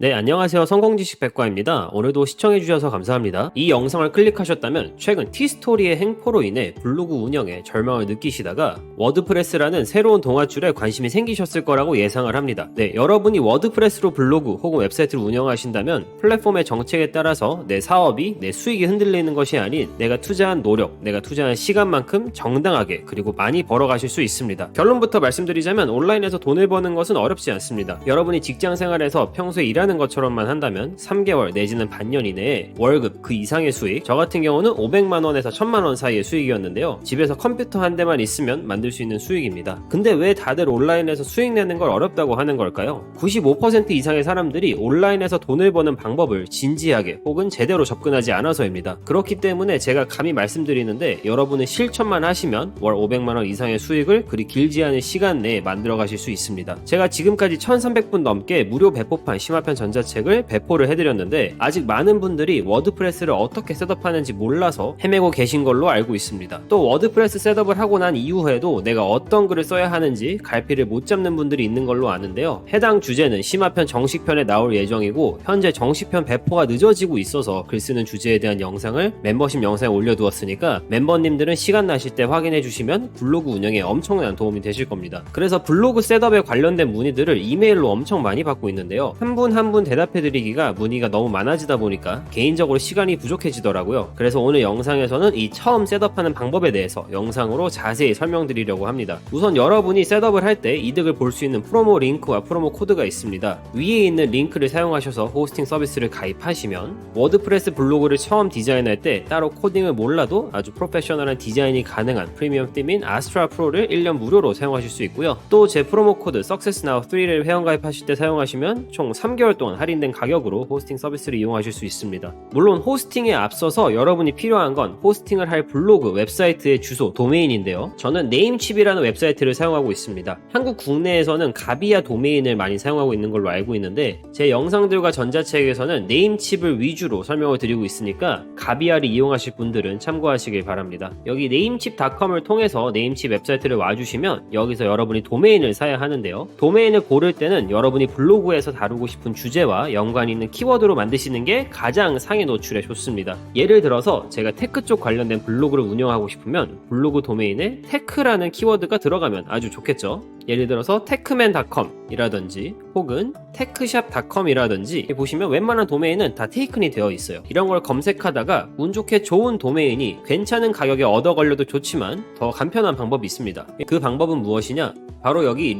네, 안녕하세요. 성공지식백과입니다. 오늘도 시청해주셔서 감사합니다. 이 영상을 클릭하셨다면 최근 티스토리의 횡포로 인해 블로그 운영에 절망을 느끼시다가 워드프레스라는 새로운 동아줄에 관심이 생기셨을 거라고 예상을 합니다. 네, 여러분이 워드프레스로 블로그 혹은 웹사이트를 운영하신다면 플랫폼의 정책에 따라서 내 사업이, 내 수익이 흔들리는 것이 아닌 내가 투자한 노력, 내가 투자한 시간만큼 정당하게 그리고 많이 벌어가실 수 있습니다. 결론부터 말씀드리자면 온라인에서 돈을 버는 것은 어렵지 않습니다. 여러분이 직장생활에서 평소에 일하는 것처럼만 한다면 3개월 내지는 반년 이내에 월급 그 이상의 수익, 저 같은 경우는 500만원에서 1000만원 사이의 수익이었는데요. 집에서 컴퓨터 한 대만 있으면 만들 수 있는 수익입니다. 근데 왜 다들 온라인에서 수익 내는 걸 어렵다고 하는 걸까요? 95% 이상의 사람들이 온라인에서 돈을 버는 방법을 진지하게 혹은 제대로 접근하지 않아서입니다. 그렇기 때문에 제가 감히 말씀드리는데 여러분은 실천만 하시면 월 500만원 이상의 수익을 그리 길지 않은 시간 내에 만들어 가실 수 있습니다. 제가 지금까지 1300분 넘게 무료 배포판 심화편 전자책을 배포를 해드렸는데 아직 많은 분들이 워드프레스를 어떻게 셋업하는지 몰라서 헤매고 계신 걸로 알고 있습니다. 또 워드프레스 셋업을 하고 난 이후에도 내가 어떤 글을 써야 하는지 갈피를 못 잡는 분들이 있는 걸로 아는데요. 해당 주제는 심화편 정식편에 나올 예정이고 현재 정식편 배포가 늦어지고 있어서 글 쓰는 주제에 대한 영상을 멤버십 영상에 올려두었으니까 멤버님들은 시간 나실 때 확인해 주시면 블로그 운영에 엄청난 도움이 되실 겁니다. 그래서 블로그 셋업에 관련된 문의들을 이메일로 엄청 많이 받고 있는데요. 한 분 대답해드리기가 문의가 너무 많아지다 보니까 개인적으로 시간이 부족해지더라고요. 그래서 오늘 영상에서는 이 처음 셋업하는 방법에 대해서 영상으로 자세히 설명드리려고 합니다. 우선 여러분이 셋업을 할 때 이득을 볼 수 있는 프로모 링크와 프로모 코드가 있습니다. 위에 있는 링크를 사용하셔서 호스팅 서비스를 가입하시면 워드프레스 블로그를 처음 디자인할 때 따로 코딩을 몰라도 아주 프로페셔널한 디자인이 가능한 프리미엄 빔인 아스트라 프로를 1년 무료로 사용하실 수 있고요. 또 제 프로모 코드 SuccessNow3를 회원가입하실 때 사용하시면 총 3개월 동안 할인된 가격으로 호스팅 서비스를 이용하실 수 있습니다. 물론 호스팅에 앞서서 여러분이 필요한 건 호스팅을 할 블로그, 웹사이트의 주소, 도메인인데요. 저는 네임칩이라는 웹사이트를 사용하고 있습니다. 한국 국내에서는 가비아 도메인을 많이 사용하고 있는 걸로 알고 있는데 제 영상들과 전자책에서는 네임칩을 위주로 설명을 드리고 있으니까 가비아를 이용하실 분들은 참고하시길 바랍니다. 여기 네임칩.com을 통해서 네임칩 웹사이트를 와주시면 여기서 여러분이 도메인을 사야 하는데요. 도메인을 고를 때는 여러분이 블로그에서 다루고 싶은 주제와 연관이 있는 키워드로 만드시는 게 가장 상위 노출에 좋습니다. 예를 들어서 제가 테크 쪽 관련된 블로그를 운영하고 싶으면 블로그 도메인에 테크라는 키워드가 들어가면 아주 좋겠죠. 예를 들어서 techman.com 이라든지 혹은 techshop.com 이라든지 보시면 웬만한 도메인은 다 테이큰이 되어 있어요. 이런 걸 검색하다가 운 좋게 좋은 도메인이 괜찮은 가격에 얻어 걸려도 좋지만 더 간편한 방법이 있습니다. 그 방법은 무엇이냐? 바로 여기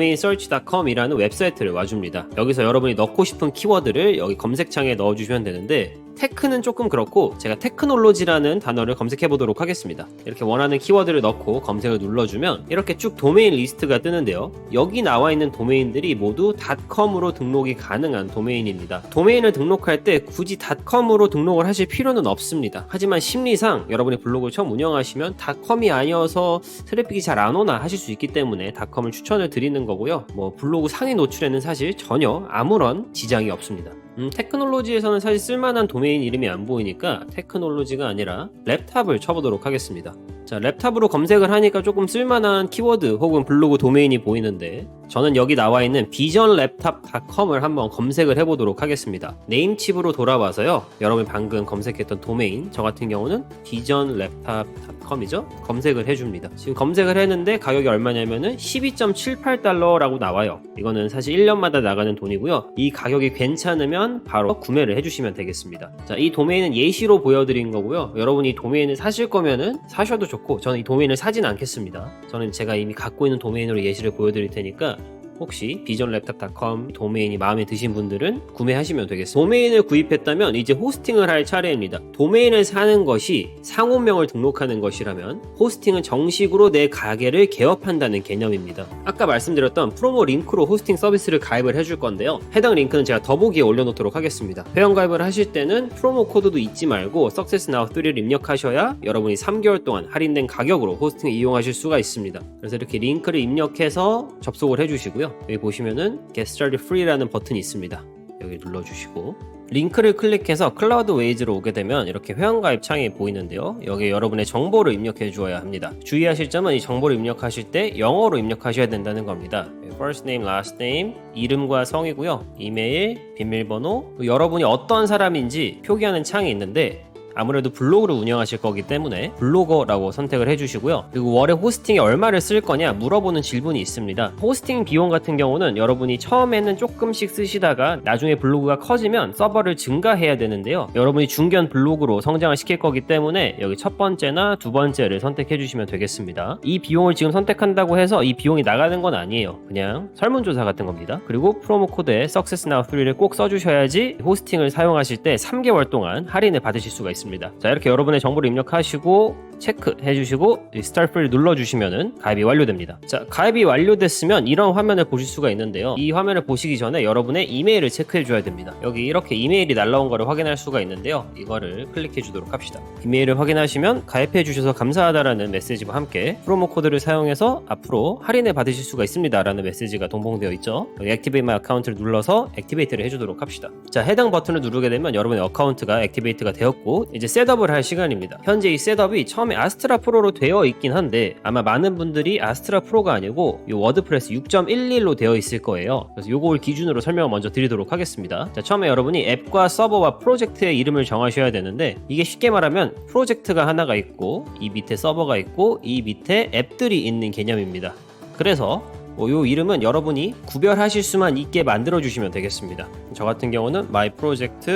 leandomainsearch.com 이라는 웹사이트를 와줍니다. 여기서 여러분이 넣고 싶은 키워드를 여기 검색창에 넣어주시면 되는데 테크는 조금 그렇고 제가 테크놀로지라는 단어를 검색해 보도록 하겠습니다. 이렇게 원하는 키워드를 넣고 검색을 눌러주면 이렇게 쭉 도메인 리스트가 뜨는데요. 여기 나와 있는 도메인들이 모두 .com으로 등록이 가능한 도메인입니다. 도메인을 등록할 때 굳이 .com으로 등록을 하실 필요는 없습니다. 하지만 심리상 여러분이 블로그를 처음 운영하시면 .com이 아니어서 트래픽이 잘 안 오나 하실 수 있기 때문에 .com을 추천을 드리는 거고요. 블로그 상위 노출에는 사실 전혀 아무런 지장이 없습니다. 테크놀로지에서는 사실 쓸만한 도메인 이름이 안 보이니까 테크놀로지가 아니라 랩탑을 쳐보도록 하겠습니다. 자, 랩탑으로 검색을 하니까 조금 쓸만한 키워드 혹은 블로그 도메인이 보이는데 저는 여기 나와 있는 visionlaptop.com을 한번 검색을 해보도록 하겠습니다. 네임칩으로 돌아와서요. 여러분이 방금 검색했던 도메인, 저 같은 경우는 visionlaptop.com이죠. 검색을 해줍니다. 지금 검색을 했는데 가격이 얼마냐면은 12.78달러라고 나와요. 이거는 사실 1년마다 나가는 돈이고요. 이 가격이 괜찮으면 바로 구매를 해주시면 되겠습니다. 자, 이 도메인은 예시로 보여드린 거고요. 여러분이 이 도메인을 사실 거면은 사셔도 좋고 저는 이 도메인을 사진 않겠습니다. 저는 제가 이미 갖고 있는 도메인으로 예시를 보여드릴 테니까 혹시 visionlaptop.com 도메인이 마음에 드신 분들은 구매하시면 되겠습니다. 도메인을 구입했다면 이제 호스팅을 할 차례입니다. 도메인을 사는 것이 상호명을 등록하는 것이라면 호스팅은 정식으로 내 가게를 개업한다는 개념입니다. 아까 말씀드렸던 프로모 링크로 호스팅 서비스를 가입을 해줄 건데요. 해당 링크는 제가 더보기에 올려놓도록 하겠습니다. 회원가입을 하실 때는 프로모 코드도 잊지 말고 SuccessNow3를 입력하셔야 여러분이 3개월 동안 할인된 가격으로 호스팅을 이용하실 수가 있습니다. 그래서 이렇게 링크를 입력해서 접속을 해주시고요. 여기 보시면은 Get Started Free라는 버튼이 있습니다. 여기 눌러주시고 링크를 클릭해서 클라우드 웨이즈로 오게 되면 이렇게 회원가입 창이 보이는데요. 여기에 여러분의 정보를 입력해 주어야 합니다. 주의하실 점은 이 정보를 입력하실 때 영어로 입력하셔야 된다는 겁니다. First name, last name, 이름과 성이고요. 이메일, 비밀번호, 여러분이 어떤 사람인지 표기하는 창이 있는데 아무래도 블로그를 운영하실 거기 때문에 블로거라고 선택을 해주시고요. 그리고 월에 호스팅에 얼마를 쓸 거냐 물어보는 질문이 있습니다. 호스팅 비용 같은 경우는 여러분이 처음에는 조금씩 쓰시다가 나중에 블로그가 커지면 서버를 증가해야 되는데요. 여러분이 중견 블로그로 성장을 시킬 거기 때문에 여기 첫 번째나 두 번째를 선택해 주시면 되겠습니다. 이 비용을 지금 선택한다고 해서 이 비용이 나가는 건 아니에요. 그냥 설문조사 같은 겁니다. 그리고 프로모 코드에 Success Now 3를 꼭 써주셔야지 호스팅을 사용하실 때 3개월 동안 할인을 받으실 수가 있습니다. 자, 이렇게 여러분의 정보를 입력하시고 체크해 주시고 스타트 프리를 눌러주시면은 가입이 완료됩니다. 자, 가입이 완료됐으면 이런 화면을 보실 수가 있는데요. 이 화면을 보시기 전에 여러분의 이메일을 체크해 줘야 됩니다. 여기 이렇게 이메일이 날라온 거를 확인할 수가 있는데요. 이거를 클릭해 주도록 합시다. 이메일을 확인하시면 가입해 주셔서 감사하다라는 메시지와 함께 프로모 코드를 사용해서 앞으로 할인을 받으실 수가 있습니다 라는 메시지가 동봉되어 있죠. 여기 액티베이트 마이 어카운트를 눌러서 액티베이트를 해주도록 합시다. 자, 해당 버튼을 누르게 되면 여러분의 어카운트가 액티베이트가 되었고 이제 셋업을 할 시간입니다. 현재 이 셋업이 처음에 아스트라 프로로 되어 있긴 한데 아마 많은 분들이 아스트라 프로가 아니고 이 워드프레스 6.11로 되어 있을 거예요. 그래서 요걸 기준으로 설명을 먼저 드리도록 하겠습니다. 자, 처음에 여러분이 앱과 서버와 프로젝트의 이름을 정하셔야 되는데 이게 쉽게 말하면 프로젝트가 하나가 있고 이 밑에 서버가 있고 이 밑에 앱들이 있는 개념입니다. 그래서 요 이름은 여러분이 구별하실 수만 있게 만들어 주시면 되겠습니다. 저 같은 경우는 my project,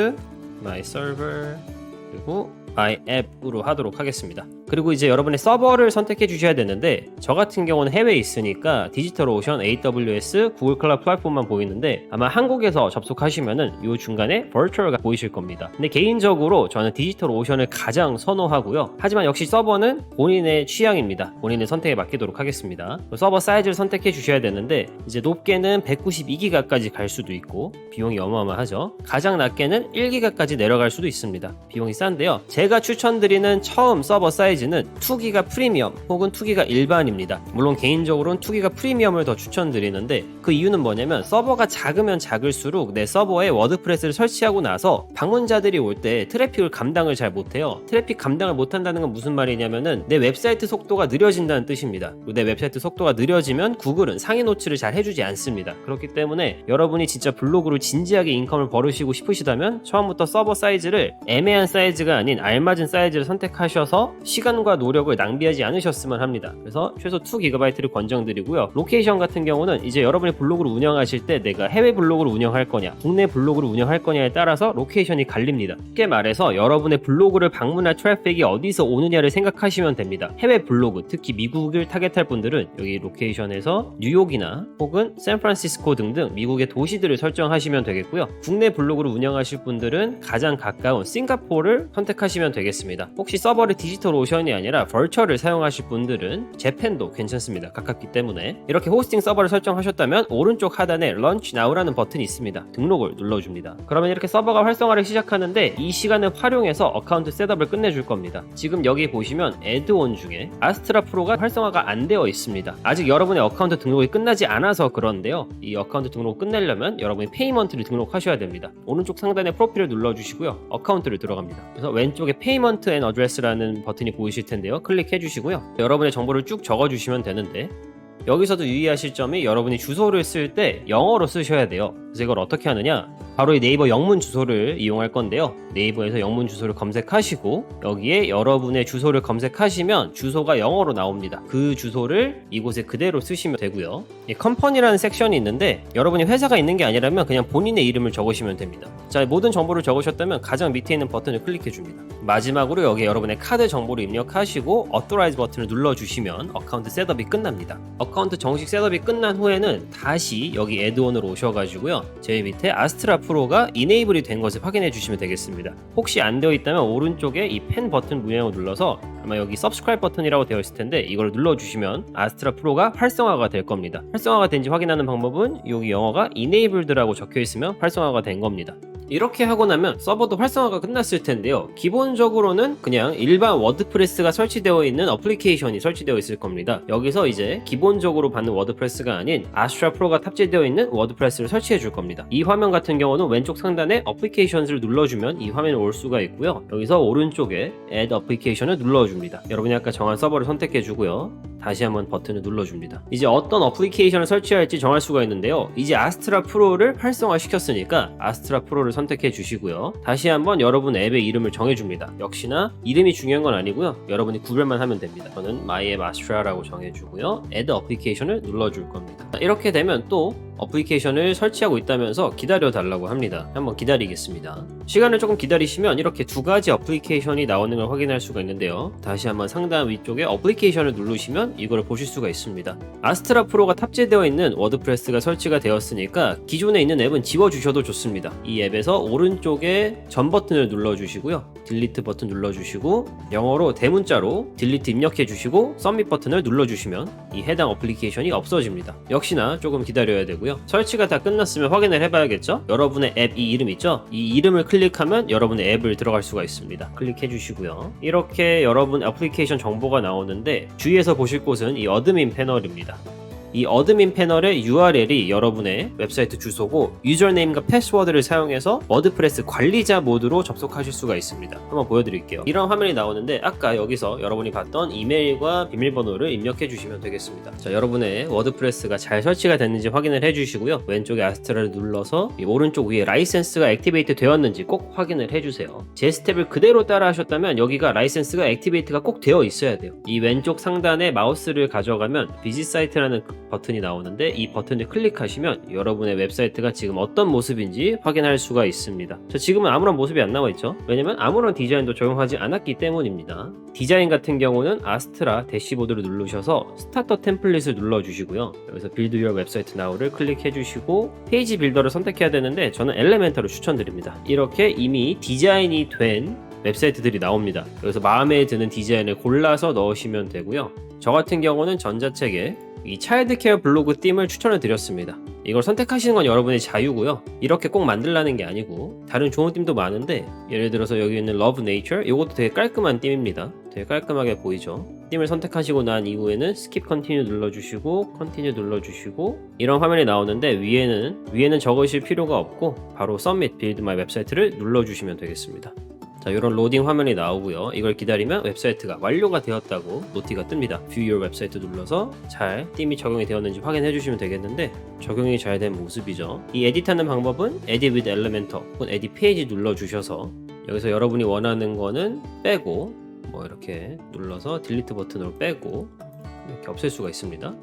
my server 그리고 my app으로 하도록 하겠습니다. 그리고 이제 여러분의 서버를 선택해 주셔야 되는데 저 같은 경우는 해외에 있으니까 디지털오션, AWS, 구글 클라우드 플랫폼만 보이는데 아마 한국에서 접속하시면은 요 중간에 버추얼가 보이실 겁니다. 근데 개인적으로 저는 디지털오션을 가장 선호하고요. 하지만 역시 서버는 본인의 취향입니다. 본인의 선택에 맡기도록 하겠습니다. 서버 사이즈를 선택해 주셔야 되는데 이제 높게는 192기가까지 갈 수도 있고 비용이 어마어마하죠. 가장 낮게는 1기가까지 내려갈 수도 있습니다. 비용이 싼데요. 제가 추천드리는 처음 서버 사이즈는 2기가 프리미엄 혹은 2기가 일반입니다. 물론 개인적으로는 2기가 프리미엄을 더 추천드리는데 그 이유는 뭐냐면 서버가 작으면 작을수록 내 서버에 워드프레스를 설치하고 나서 방문자들이 올 때 트래픽을 감당을 잘 못해요. 트래픽 감당을 못한다는 건 무슨 말이냐면은 내 웹사이트 속도가 느려진다는 뜻입니다. 그리고 내 웹사이트 속도가 느려지면 구글은 상위 노출을 잘 해주지 않습니다. 그렇기 때문에 여러분이 진짜 블로그로 진지하게 인컴을 벌으시고 싶으시다면 처음부터 서버 사이즈를 애매한 사이즈가 아닌 알맞은 사이즈를 선택하셔서 시간과 노력을 낭비하지 않으셨으면 합니다. 그래서 최소 2GB를 권장드리고요. 로케이션 같은 경우는 이제 여러분이 블로그를 운영하실 때 내가 해외 블로그를 운영할 거냐 국내 블로그를 운영할 거냐에 따라서 로케이션이 갈립니다. 쉽게 말해서 여러분의 블로그를 방문할 트래픽이 어디서 오느냐를 생각하시면 됩니다. 해외 블로그, 특히 미국을 타겟할 분들은 여기 로케이션에서 뉴욕이나 혹은 샌프란시스코 등등 미국의 도시들을 설정하시면 되겠고요. 국내 블로그를 운영하실 분들은 가장 가까운 싱가포르를 선택하시면 되겠습니다. 혹시 서버를 디지털 오션이 아니라 버추얼을 사용하실 분들은 재팬도 괜찮습니다. 가깝기 때문에 이렇게 호스팅 서버를 설정하셨다면 오른쪽 하단에 Launch Now라는 버튼이 있습니다. 등록을 눌러줍니다. 그러면 이렇게 서버가 활성화를 시작하는데 이 시간을 활용해서 어카운트 셋업을 끝내줄 겁니다. 지금 여기 보시면 애드온 중에 아스트라 프로가 활성화가 안 되어 있습니다. 아직 여러분의 어카운트 등록이 끝나지 않아서 그런데요. 이 어카운트 등록을 끝내려면 여러분이 페이먼트를 등록하셔야 됩니다. 오른쪽 상단에 프로필을 눌러주시고요. 어카운트를 들어갑니다. 그래서 왼쪽에 페이먼트 앤 어드레스라는 버튼이 보이실 텐데요. 클릭해 주시고요. 여러분의 정보를 쭉 적어 주시면 되는데 여기서도 유의하실 점이 여러분이 주소를 쓸 때 영어로 쓰셔야 돼요. 그래서 이걸 어떻게 하느냐, 바로 이 네이버 영문 주소를 이용할 건데요. 네이버에서 영문 주소를 검색하시고 여기에 여러분의 주소를 검색하시면 주소가 영어로 나옵니다. 그 주소를 이곳에 그대로 쓰시면 되고요. 이 컴퍼니라는 섹션이 있는데 여러분이 회사가 있는 게 아니라면 그냥 본인의 이름을 적으시면 됩니다. 자, 모든 정보를 적으셨다면 가장 밑에 있는 버튼을 클릭해 줍니다. 마지막으로 여기에 여러분의 카드 정보를 입력하시고 Authorize 버튼을 눌러주시면 어카운트 셋업이 끝납니다. 어카운트 정식 셋업이 끝난 후에는 다시 여기 애드온으로 오셔가지고요. 제일 밑에 아스트라 프로가 이네이블이 된 것을 확인해 주시면 되겠습니다. 혹시 안 되어 있다면 오른쪽에 이 펜 버튼 문양을 눌러서 아마 여기 Subscribe 버튼이라고 되어 있을 텐데 이걸 눌러주시면 아스트라 프로가 활성화가 될 겁니다. 활성화가 된지 확인하는 방법은 여기 영어가 Enabled라고 적혀 있으면 활성화가 된 겁니다. 이렇게 하고 나면 서버도 활성화가 끝났을 텐데요. 기본적으로는 그냥 일반 워드프레스가 설치되어 있는 어플리케이션이 설치되어 있을 겁니다. 여기서 이제 기본적으로 받는 워드프레스가 아닌 아스트라 프로가 탑재되어 있는 워드프레스를 설치해 줄 겁니다. 이 화면 같은 경우는 왼쪽 상단에 어플리케이션을 눌러주면 이 화면에 올 수가 있고요. 여기서 오른쪽에 Add 어플리케이션을 눌러줍니다. 여러분이 아까 정한 서버를 선택해 주고요. 다시 한번 버튼을 눌러줍니다. 이제 어떤 어플리케이션을 설치할지 정할 수가 있는데요. 이제 아스트라 프로를 활성화 시켰으니까 아스트라 프로를 선택해 주시고요. 다시 한번 여러분 앱의 이름을 정해줍니다. 역시나 이름이 중요한 건 아니고요. 여러분이 구별만 하면 됩니다. 저는 My App Astra라고 정해주고요. Add 어플리케이션을 눌러줄 겁니다. 이렇게 되면 또 어플리케이션을 설치하고 있다면서 기다려 달라고 합니다. 한번 기다리겠습니다. 시간을 조금 기다리시면 이렇게 두 가지 어플리케이션이 나오는 걸 확인할 수가 있는데요. 다시 한번 상단 위쪽에 어플리케이션을 누르시면 이걸 보실 수가 있습니다. 아스트라 프로가 탑재되어 있는 워드프레스가 설치가 되었으니까 기존에 있는 앱은 지워주셔도 좋습니다. 이 앱에서 오른쪽에 전 버튼을 눌러주시고요. 딜리트 버튼 눌러주시고 영어로 대문자로 딜리트 입력해 주시고 서밋 버튼을 눌러주시면 이 해당 어플리케이션이 없어집니다. 역시나 조금 기다려야 되고요. 설치가 다 끝났으면 확인을 해봐야겠죠? 여러분의 앱 이 이름 있죠? 이 이름을 클릭하면 여러분의 앱을 들어갈 수가 있습니다. 클릭해 주시고요. 이렇게 여러분 애플리케이션 정보가 나오는데 주위에서 보실 곳은 이 어드민 패널입니다. 이 어드민 패널의 URL이 여러분의 웹사이트 주소고 유저네임과 패스워드를 사용해서 워드프레스 관리자 모드로 접속하실 수가 있습니다. 한번 보여드릴게요. 이런 화면이 나오는데 아까 여기서 여러분이 봤던 이메일과 비밀번호를 입력해 주시면 되겠습니다. 자, 여러분의 워드프레스가 잘 설치가 됐는지 확인을 해 주시고요. 왼쪽에 아스트라를 눌러서 이 오른쪽 위에 라이센스가 액티베이트 되었는지 꼭 확인을 해 주세요. 제 스텝을 그대로 따라 하셨다면 여기가 라이센스가 액티베이트가 꼭 되어 있어야 돼요. 이 왼쪽 상단에 마우스를 가져가면 비지 사이트라는 버튼이 나오는데 이 버튼을 클릭하시면 여러분의 웹사이트가 지금 어떤 모습인지 확인할 수가 있습니다. 자, 지금은 아무런 모습이 안 나와 있죠? 왜냐면 아무런 디자인도 적용하지 않았기 때문입니다. 디자인 같은 경우는 아스트라 대시보드를 누르셔서 스타터 템플릿을 눌러주시고요. 여기서 빌드 유어 웹사이트 나우를 클릭해 주시고 페이지 빌더를 선택해야 되는데 저는 엘레멘터를 추천드립니다. 이렇게 이미 디자인이 된 웹사이트들이 나옵니다. 여기서 마음에 드는 디자인을 골라서 넣으시면 되고요. 저 같은 경우는 전자책에 이 차일드 케어 블로그 ธี임을 추천을 드렸습니다. 이걸 선택하시는 건 여러분의 자유고요. 이렇게 꼭 만들라는 게 아니고 다른 좋은 ธี임도 많은데 예를 들어서 여기 있는 Love Nature 이것도 되게 깔끔한 ธี임입니다. 되게 깔끔하게 보이죠. ธี임을 선택하시고 난 이후에는 Skip Continue 눌러주시고 Continue 눌러주시고 이런 화면이 나오는데 위에는 적으실 필요가 없고 바로 Submit Build My Website를 눌러주시면 되겠습니다. 자, 이런 로딩 화면이 나오고요. 이걸 기다리면 웹사이트가 완료가 되었다고 노티가 뜹니다. View Your Website 눌러서 잘 ธี임이 적용이 되었는지 확인해 주시면 되겠는데 적용이 잘 된 모습이죠. 이 에디트하는 방법은 Edit with Elementor 혹은 Edit Page 눌러주셔서 여기서 여러분이 원하는 거는 빼고 뭐 이렇게 눌러서 딜리트 버튼으로 빼고 이렇게 없앨 수가 있습니다.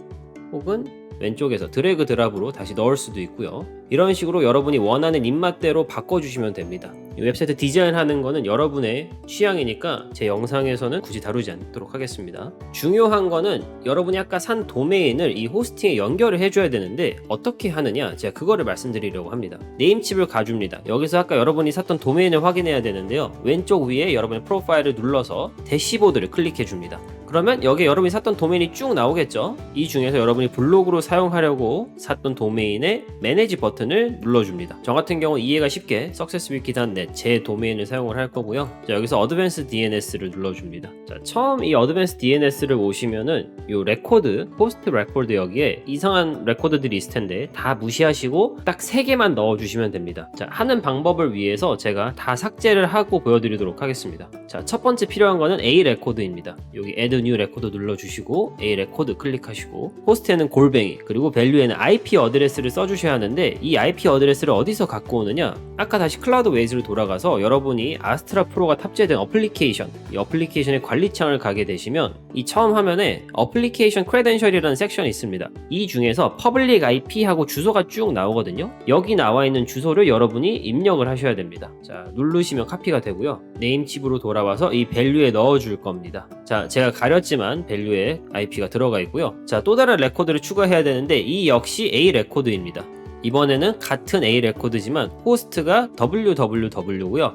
혹은 왼쪽에서 드래그 드랍으로 다시 넣을 수도 있고요. 이런 식으로 여러분이 원하는 입맛대로 바꿔주시면 됩니다. 이 웹사이트 디자인하는 거는 여러분의 취향이니까 제 영상에서는 굳이 다루지 않도록 하겠습니다. 중요한 거는 여러분이 아까 산 도메인을 이 호스팅에 연결을 해줘야 되는데 어떻게 하느냐 제가 그거를 말씀드리려고 합니다. 네임칩을 가줍니다. 여기서 아까 여러분이 샀던 도메인을 확인해야 되는데요. 왼쪽 위에 여러분의 프로파일을 눌러서 대시보드를 클릭해 줍니다. 그러면 여기에 여러분이 샀던 도메인이 쭉 나오겠죠? 이 중에서 여러분이 블로그로 사용하려고 샀던 도메인의 매니지 버튼을 눌러줍니다. 저 같은 경우 이해가 쉽게 successwiki.net 제 도메인을 사용을 할 거고요. 자, 여기서 Advanced DNS를 눌러줍니다. 자, 처음 이 Advanced DNS를 오시면은 요 레코드, 포스트 레코드 여기에 이상한 레코드들이 있을 텐데 다 무시하시고 딱 3개만 넣어주시면 됩니다. 자, 하는 방법을 위해서 제가 다 삭제를 하고 보여드리도록 하겠습니다. 자, 첫 번째 필요한 거는 A 레코드입니다. 여기 Add New 레코드 눌러주시고 A 레코드 클릭하시고 호스트에는 골뱅이 그리고 밸류에는 IP 어드레스를 써주셔야 하는데 이 IP 어드레스를 어디서 갖고 오느냐 아까 다시 클라우드 웨이즈로 돌아가서 여러분이 아스트라 프로가 탑재된 어플리케이션 이 어플리케이션의 관리창을 가게 되시면 이 처음 화면에 어플리케이션 크레덴셜이라는 섹션이 있습니다. 이 중에서 퍼블릭 IP하고 주소가 쭉 나오거든요. 여기 나와 있는 주소를 여러분이 입력을 하셔야 됩니다. 자, 누르시면 카피가 되고요. 네임칩으로 돌아와서 이 밸류에 넣어줄 겁니다. 자, 제가 가렸지만 밸류에 IP가 들어가 있고요. 자, 또 다른 레코드를 추가해야 되는데 이 역시 A 레코드입니다. 이번에는 같은 A 레코드지만 호스트가 www고요.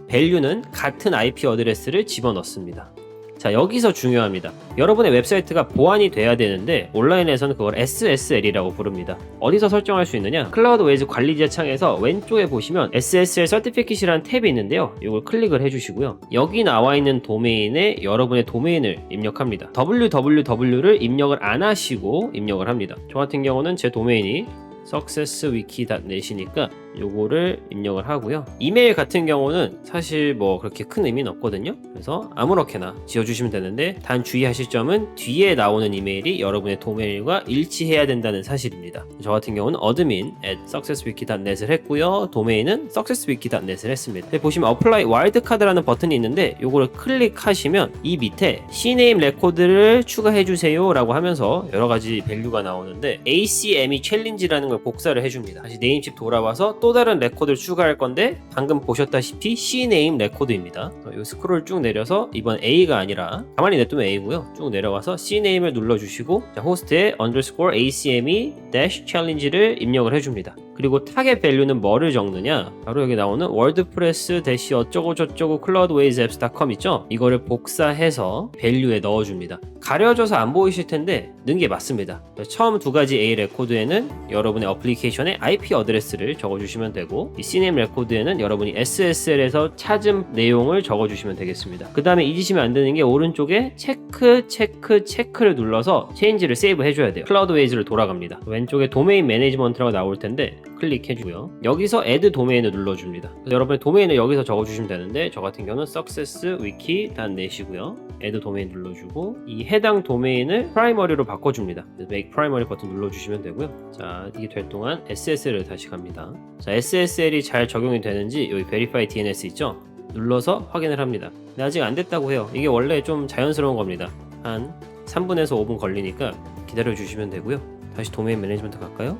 밸류는 같은 IP 어드레스를 집어넣습니다. 자, 여기서 중요합니다. 여러분의 웹사이트가 보안이 돼야 되는데 온라인에서는 그걸 SSL이라고 부릅니다. 어디서 설정할 수 있느냐? 클라우드웨이즈 관리자 창에서 왼쪽에 보시면 SSL 서티피킷이라는 탭이 있는데요. 이걸 클릭을 해주시고요. 여기 나와 있는 도메인에 여러분의 도메인을 입력합니다. www를 입력을 안 하시고 입력을 합니다. 저 같은 경우는 제 도메인이 successwiki.net이니까 요거를 입력을 하고요. 이메일 같은 경우는 사실 뭐 그렇게 큰 의미는 없거든요. 그래서 아무렇게나 지어주시면 되는데 단 주의하실 점은 뒤에 나오는 이메일이 여러분의 도메인과 일치해야 된다는 사실입니다. 저 같은 경우는 admin@successwiki.net을 했고요. 도메인은 successwiki.net을 했습니다. 보시면 apply wildcard라는 버튼이 있는데 요거를 클릭하시면 이 밑에 CNAME 레코드를 추가해주세요 라고 하면서 여러가지 밸류가 나오는데 ACME 챌린지라는 걸 복사를 해줍니다. 다시 네임칩 돌아와서 또 다른 레코드를 추가할 건데 방금 보셨다시피 CNAME 레코드입니다. 이 스크롤 쭉 내려서 이번 A가 아니라 가만히 냅두면 A고요. 쭉 내려와서 CNAME을 눌러주시고 자, 호스트에 underscore ACME dash challenge를 입력을 해줍니다. 그리고 타겟 밸류는 뭐를 적느냐? 바로 여기 나오는 wordpress 대시 어쩌고 저쩌고 cloudwaysapps.com 있죠? 이거를 복사해서 밸류에 넣어줍니다. 가려져서 안 보이실 텐데 넣은 게 맞습니다. 처음 두 가지 A 레코드에는 여러분의 어플리케이션의 IP 어드레스를 적어주시면 되고 이 CNAME 레코드에는 여러분이 SSL에서 찾은 내용을 적어주시면 되겠습니다. 그 다음에 잊으시면 안 되는 게 오른쪽에 체크를 눌러서 체인지를 세이브 해줘야 돼요. 클라우드웨이즈를 돌아갑니다. 왼쪽에 도메인 매니지먼트라고 나올 텐데 클릭해주고요. 여기서 add 도메인을 눌러줍니다. 여러분의 도메인을 여기서 적어주시면 되는데 저 같은 경우는 successwiki.net이고요. add 도메인 눌러주고 이 해당 도메인을 프라이머리로 바꿔줍니다. make primary 버튼 눌러주시면 되고요. 자, 이게 될 동안 SSL을 다시 갑니다. 자, SSL이 잘 적용이 되는지 여기 verify DNS 있죠? 눌러서 확인을 합니다. 근데 아직 안 됐다고 해요. 이게 원래 좀 자연스러운 겁니다. 한 3분에서 5분 걸리니까 기다려 주시면 되고요. 다시 도메인 매니지먼트 갈까요?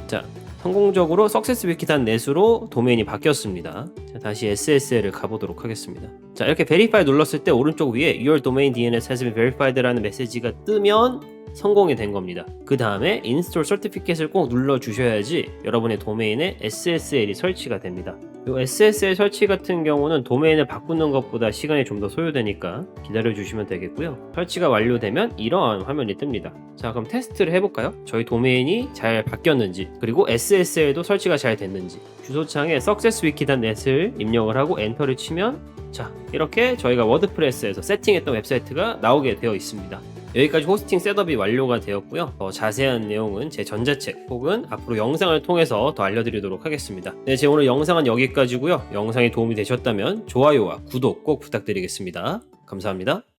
자, 성공적으로 successwiki.net으로 도메인이 바뀌었습니다. 자, 다시 SSL을 가보도록 하겠습니다. 자, 이렇게 verify 눌렀을 때 오른쪽 위에 your domain DNS has been verified라는 메시지가 뜨면 성공이 된 겁니다. 그 다음에 install certificate을 꼭 눌러 주셔야지 여러분의 도메인에 SSL이 설치가 됩니다. 이 SSL 설치 같은 경우는 도메인을 바꾸는 것보다 시간이 좀 더 소요되니까 기다려 주시면 되겠고요. 설치가 완료되면 이러한 화면이 뜹니다. 자, 그럼 테스트를 해볼까요? 저희 도메인이 잘 바뀌었는지 그리고 SSL도 설치가 잘 됐는지 주소창에 successwiki.net을 입력을 하고 엔터를 치면 자, 이렇게 저희가 워드프레스에서 세팅했던 웹사이트가 나오게 되어 있습니다. 여기까지 호스팅 셋업이 완료가 되었고요. 더 자세한 내용은 제 전자책 혹은 앞으로 영상을 통해서 더 알려드리도록 하겠습니다. 네, 제 오늘 영상은 여기까지고요. 영상이 도움이 되셨다면 좋아요와 구독 꼭 부탁드리겠습니다. 감사합니다.